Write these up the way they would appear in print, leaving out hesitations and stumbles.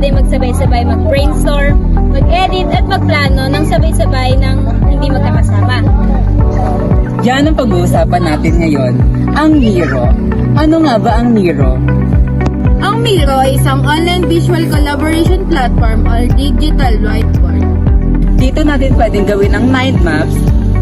pwede magsabay-sabay mag-brainstorm, mag-edit at magplano ng sabay-sabay ng hindi magkakasama. Yan ang pag-uusapan natin ngayon, ang Miro. Ano nga ba ang Miro? Ang Miro ay isang online visual collaboration platform or digital whiteboard. Dito natin pwedeng gawin ang mind maps,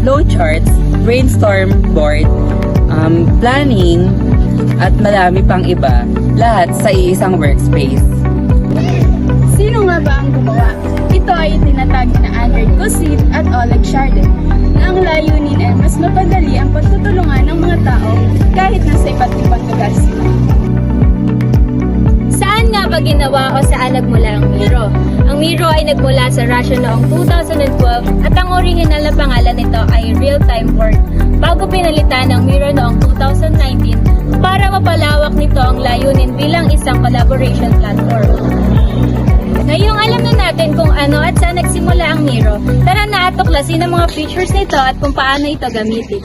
flowcharts, brainstorm board, planning, at marami pang iba, lahat sa iisang workspace. Sino nga ba ang gumawa? Ito ay tinatag na Andrej Kosit at Oleg Shardin na ang layunin ay mas mapadali ang pagtutulungan ng mga tao kahit nasa iba't ibang lugar sila. Saan nga ba ginawa o saan nagmula ang Miro? Ang Miro ay nagmula sa Russia noong 2012 at ang original na pangalan nito ay Real-Time Work bago pinalitan ng Miro noong 2019 para mapalawak nito ang layunin bilang isang collaboration platform. Ngayong alam na natin kung ano at saan nagsimula ang Miro, tara na at tuklasin ang mga features nito at kung paano ito gamitin.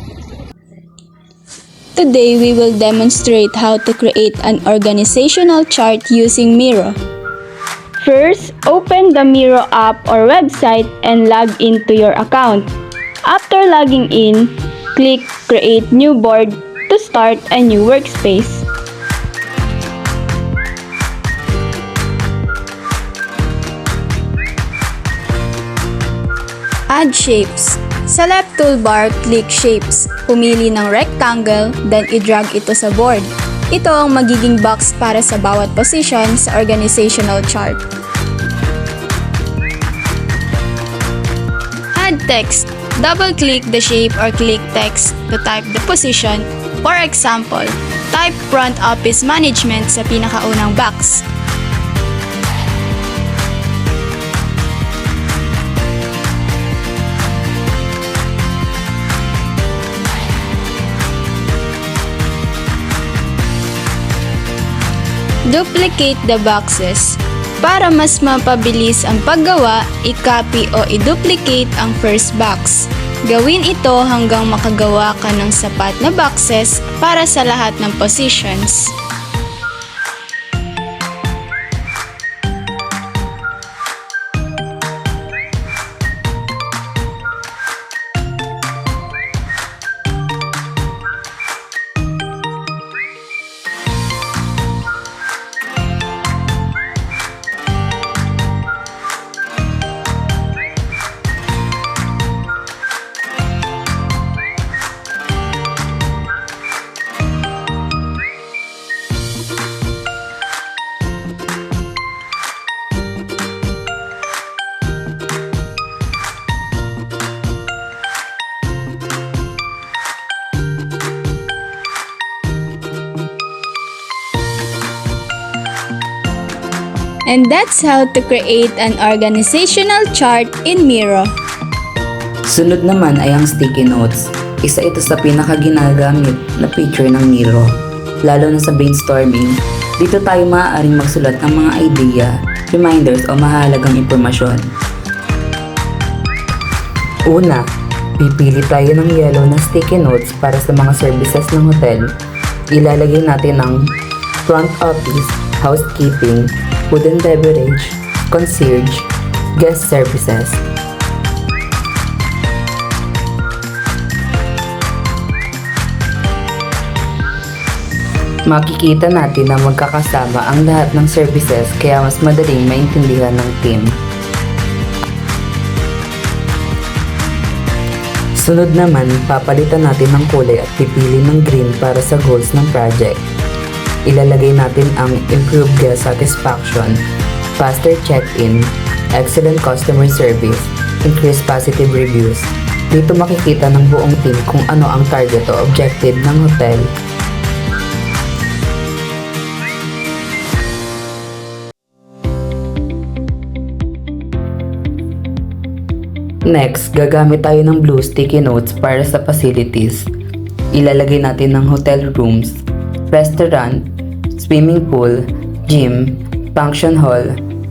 Today, we will demonstrate how to create an organizational chart using Miro. First, open the Miro app or website and log into your account. After logging in, click Create New Board to start a new workspace. Add shapes. Sa left toolbar, click Shapes. Pumili ng rectangle, then i-drag ito sa board. Ito ang magiging box para sa bawat position sa organizational chart. Add text. Double-click the shape or click text to type the position. For example, type Front Office Management sa pinakaunang box. Duplicate the boxes. Para mas mapabilis ang paggawa, i-copy o i-duplicate ang first box. Gawin ito hanggang makagawa ka ng sapat na boxes para sa lahat ng positions. And that's how to create an organizational chart in Miro. Sunod naman ay ang sticky notes. Isa ito sa pinakaginagamit na feature ng Miro. Lalo na sa brainstorming, dito tayo maaaring magsulat ng mga idea, reminders o mahalagang impormasyon. Una, pipili tayo ng yellow na sticky notes para sa mga services ng hotel. Ilalagay natin ang front office, housekeeping, food and beverage, concierge, guest services. Makikita natin na magkakasama ang lahat ng services kaya mas madaling maintindihan ng team. Sunod naman, papalitan natin ng kulay at pipili ng green para sa goals ng project. Ilalagay natin ang improved guest satisfaction, faster check-in, excellent customer service, increased positive reviews. Dito makikita ng buong team kung ano ang target o objective ng hotel. Next, gagamit tayo ng blue sticky notes para sa facilities. Ilalagay natin ng hotel rooms, restaurant, swimming pool, gym, function hall.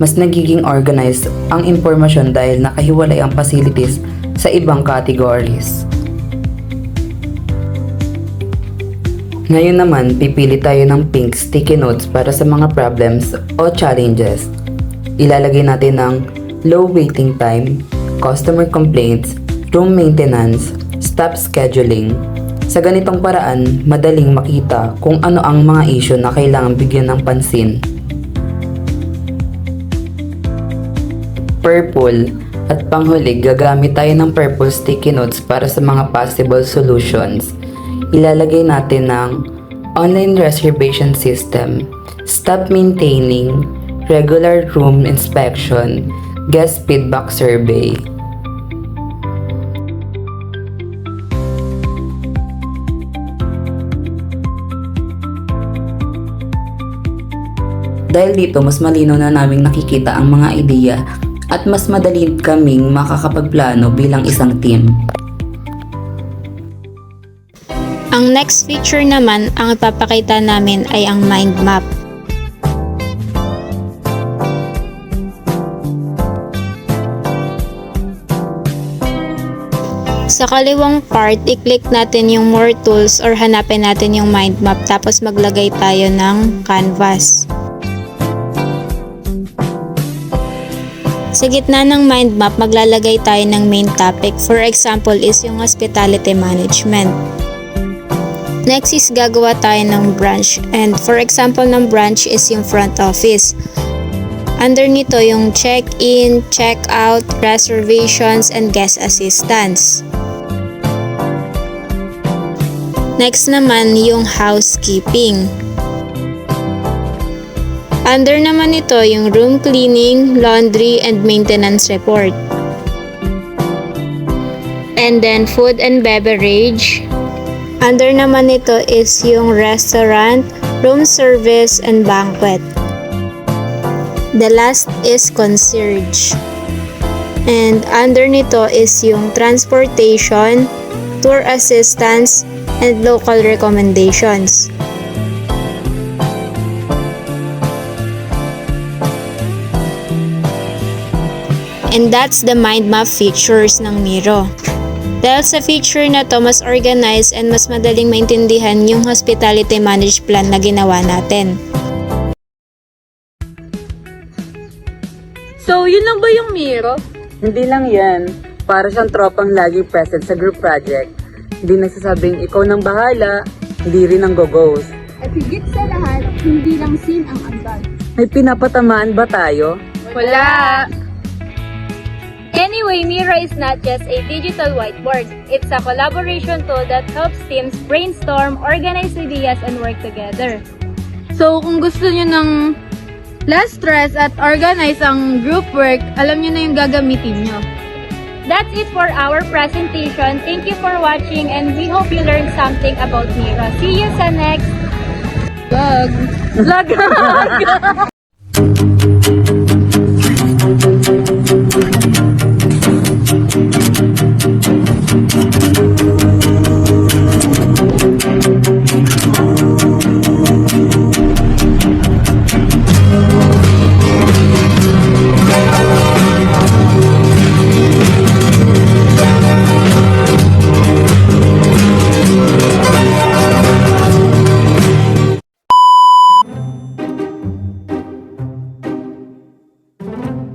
Mas nagiging organized ang impormasyon dahil nakahiwalay ang facilities sa ibang categories. Ngayon naman, pipili tayo ng pink sticky notes para sa mga problems o challenges. ilalagay natin ang low waiting time, customer complaints, room maintenance, staff scheduling. Sa ganitong paraan, madaling makita kung ano ang mga issue na kailangan bigyan ng pansin. Purple. At panghuli, gagamit tayo ng purple sticky notes para sa mga possible solutions. Ilalagay natin ng online reservation system, staff maintaining, regular room inspection, guest feedback survey. Dahil dito, mas malinaw na naming nakikita ang mga ideya at mas madali kaming makakapagplano bilang isang team. Ang next feature naman ang ipapakita namin ay ang mind map. Sa kaliwang part, i-click natin yung more tools or hanapin natin yung mind map tapos maglagay tayo ng canvas. Sa gitna ng mind map, maglalagay tayo ng main topic. For example is yung hospitality management. Next is gagawa tayo ng branch. And for example ng branch is yung front office. Under nito yung check-in, check-out, reservations, and guest assistance. Next naman yung housekeeping. Under naman ito yung room cleaning, laundry, and maintenance report. And then food and beverage. Under naman ito is yung restaurant, room service, and banquet. The last is concierge. And under nito is yung transportation, tour assistance, and local recommendations. And that's the mind map features ng Miro. Dahil sa feature na to, mas organized and mas madaling maintindihan yung hospitality managed plan na ginawa natin. So, yun lang ba yung Miro? Hindi lang yan, para siyang tropang laging present sa group project. Hindi nagsasabing ikaw nang bahala, hindi rin ang go-goes. At higit sa lahat, hindi lang sin ang ambag. May pinapatamaan ba tayo? Wala! Anyway, Miro is not just a digital whiteboard. It's a collaboration tool that helps teams brainstorm, organize ideas, and work together. So, kung gusto nyo ng less stress at organize ang group work, alam nyo na yung gagamitin nyo. That's it for our presentation. Thank you for watching and we hope you learned something about Miro. See you sa next vlog!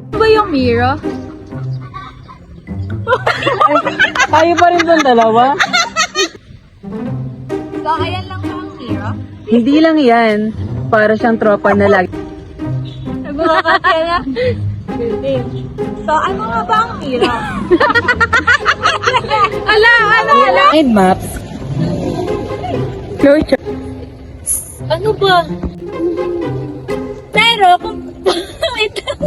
Ano ba yung Miro? Tayo pa rin doon dalawa? So, ayan lang po ang Miro. Hindi lang yan, para siyang tropa na lagi. Nagbukakat ka na. So, ano nga ba ang Miro? Mind maps. Flowchart. Ano ba? Pero, kung... Wait lang.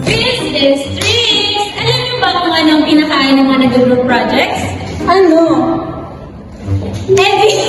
Tris! Alam niyo ba kung anong pinakain ng mga nag-group projects? Ano? Eddie!